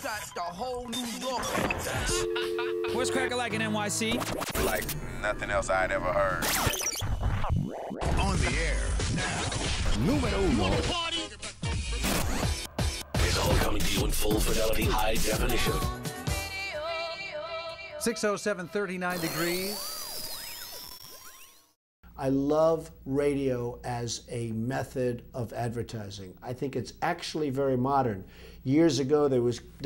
got the whole New York. What's cracker like in NYC? Like nothing else I'd ever heard. On the air now. Numero uno. It's all coming to you in full fidelity, high definition. 607, 39 degrees. I love radio as a method of advertising. I think it's actually very modern. Years ago, they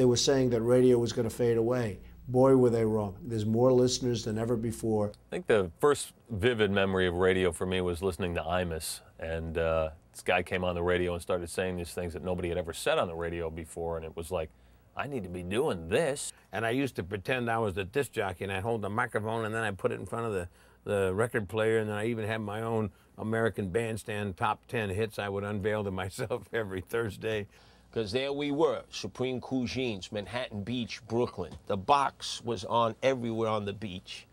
were saying that radio was going to fade away. Boy, were they wrong. There's more listeners than ever before. I think the first vivid memory of radio for me was listening to Imus. And this guy came on the radio and started saying these things that nobody had ever said on the radio before. And it was like, I need to be doing this. And I used to pretend I was the disc jockey, and I'd hold the microphone, and then I'd put it in front of the record player, and then I even had my own American Bandstand top 10 hits I would unveil to myself every Thursday. Because there we were, Supreme Cuisines, Manhattan Beach, Brooklyn. The box was on everywhere on the beach,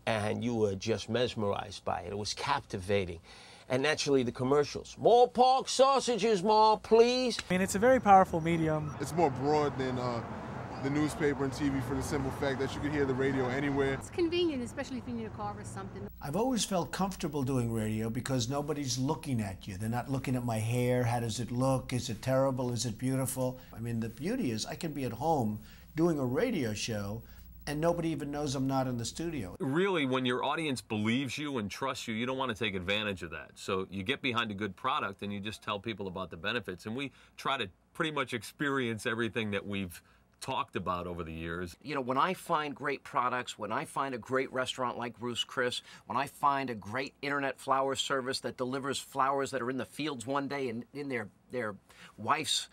and you were just mesmerized by it. It was captivating. And naturally, the commercials. More pork sausages, more, please. I mean, it's a very powerful medium. It's more broad than the newspaper and TV for the simple fact that you can hear the radio anywhere. It's convenient, especially if you're in your car or something. I've always felt comfortable doing radio because nobody's looking at you. They're not looking at my hair. How does it look? Is it terrible? Is it beautiful? I mean, the beauty is I can be at home doing a radio show and nobody even knows I'm not in the studio. Really, when your audience believes you and trusts you, you don't want to take advantage of that. So you get behind a good product and you just tell people about the benefits. And we try to pretty much experience everything that we've talked about over the years. You know, when I find great products, when I find a great restaurant like Ruth's Chris, when I find a great internet flower service that delivers flowers that are in the fields one day and in their wife's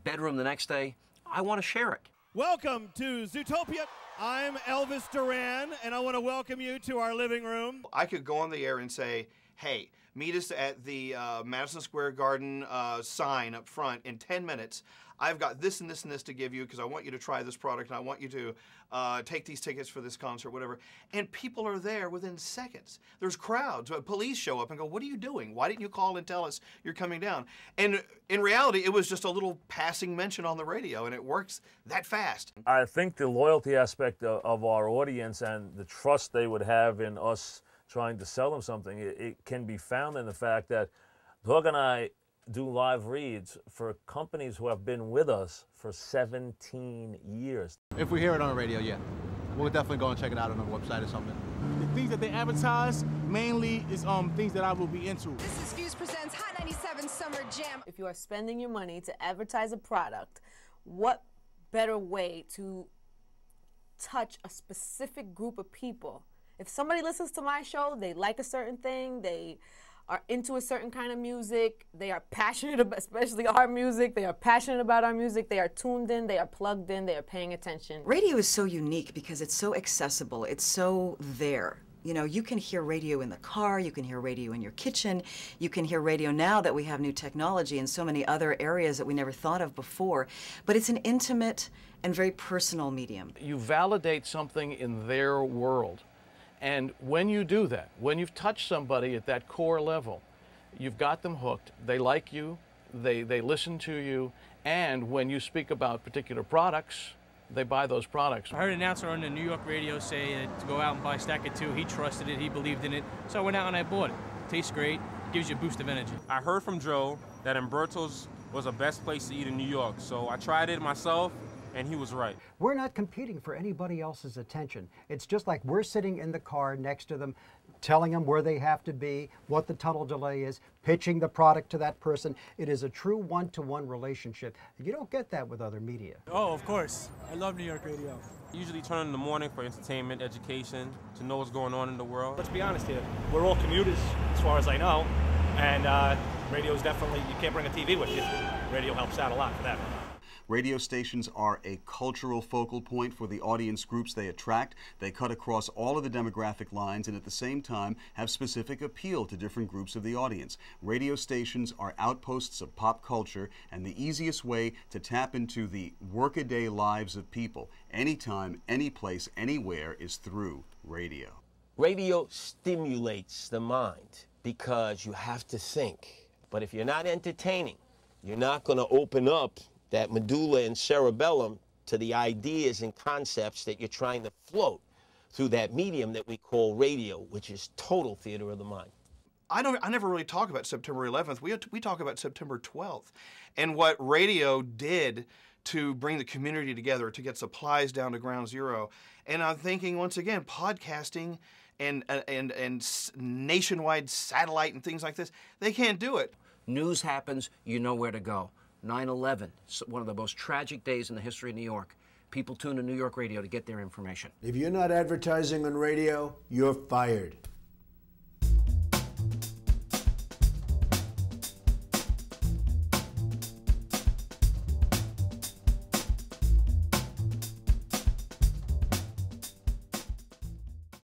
bedroom the next day, I want to share it. Welcome to Zootopia. I'm Elvis Duran, and I want to welcome you to our living room. I could go on the air and say, hey, meet us at the Madison Square Garden sign up front in 10 minutes. I've got this and this and this to give you because I want you to try this product and I want you to take these tickets for this concert, whatever. And people are there within seconds. There's crowds. Police show up and go, what are you doing? Why didn't you call and tell us you're coming down? And in reality, it was just a little passing mention on the radio, and it works that fast. I think the loyalty aspect of our audience and the trust they would have in us trying to sell them something, it can be found in the fact that Doug and I do live reads for companies who have been with us for 17 years. If we hear it on the radio, yeah. We'll definitely go and check it out on our website or something. The things that they advertise mainly is things that I will be into. This is Fuse Presents Hot 97 Summer Jam. If you are spending your money to advertise a product, what better way to touch a specific group of people? If somebody listens to my show, they like a certain thing, they are into a certain kind of music, they are passionate about, especially our music, they are passionate about our music, they are tuned in, they are plugged in, they are paying attention. Radio is so unique because it's so accessible, it's so there. You know, you can hear radio in the car, you can hear radio in your kitchen, you can hear radio now that we have new technology in so many other areas that we never thought of before. But it's an intimate and very personal medium. You validate something in their world. And when you do that, when you've touched somebody at that core level, you've got them hooked, they like you, they listen to you, and when you speak about particular products, they buy those products. I heard an announcer on the New York radio say to go out and buy a stack of 2. He trusted it, he believed in it, so I went out and I bought it. Tastes great, gives you a boost of energy. I heard from Joe that Umberto's was the best place to eat in New York, so I tried it myself, and he was right. We're not competing for anybody else's attention. It's just like we're sitting in the car next to them, telling them where they have to be, what the tunnel delay is, pitching the product to that person. It is a true one-to-one relationship. You don't get that with other media. Oh, of course. I love New York radio. I usually turn on in the morning for entertainment, education, to know what's going on in the world. Let's be honest here. We're all commuters, as far as I know, and radio is definitely, you can't bring a TV with you. Radio helps out a lot for that. Radio stations are a cultural focal point for the audience groups they attract. They cut across all of the demographic lines and at the same time have specific appeal to different groups of the audience. Radio stations are outposts of pop culture and the easiest way to tap into the workaday lives of people anytime, any place, anywhere is through radio. Radio stimulates the mind because you have to think. But if you're not entertaining, you're not going to open up that medulla and cerebellum to the ideas and concepts that you're trying to float through that medium that we call radio, which is total theater of the mind. I never really talk about September 11th. We talk about September 12th, and what radio did to bring the community together, to get supplies down to ground zero. And I'm thinking once again, podcasting and nationwide satellite and things like this, they can't do it. News happens, you know where to go. 9/11, one of the most tragic days in the history of New York. People tune to New York radio to get their information. If you're not advertising on radio, you're fired.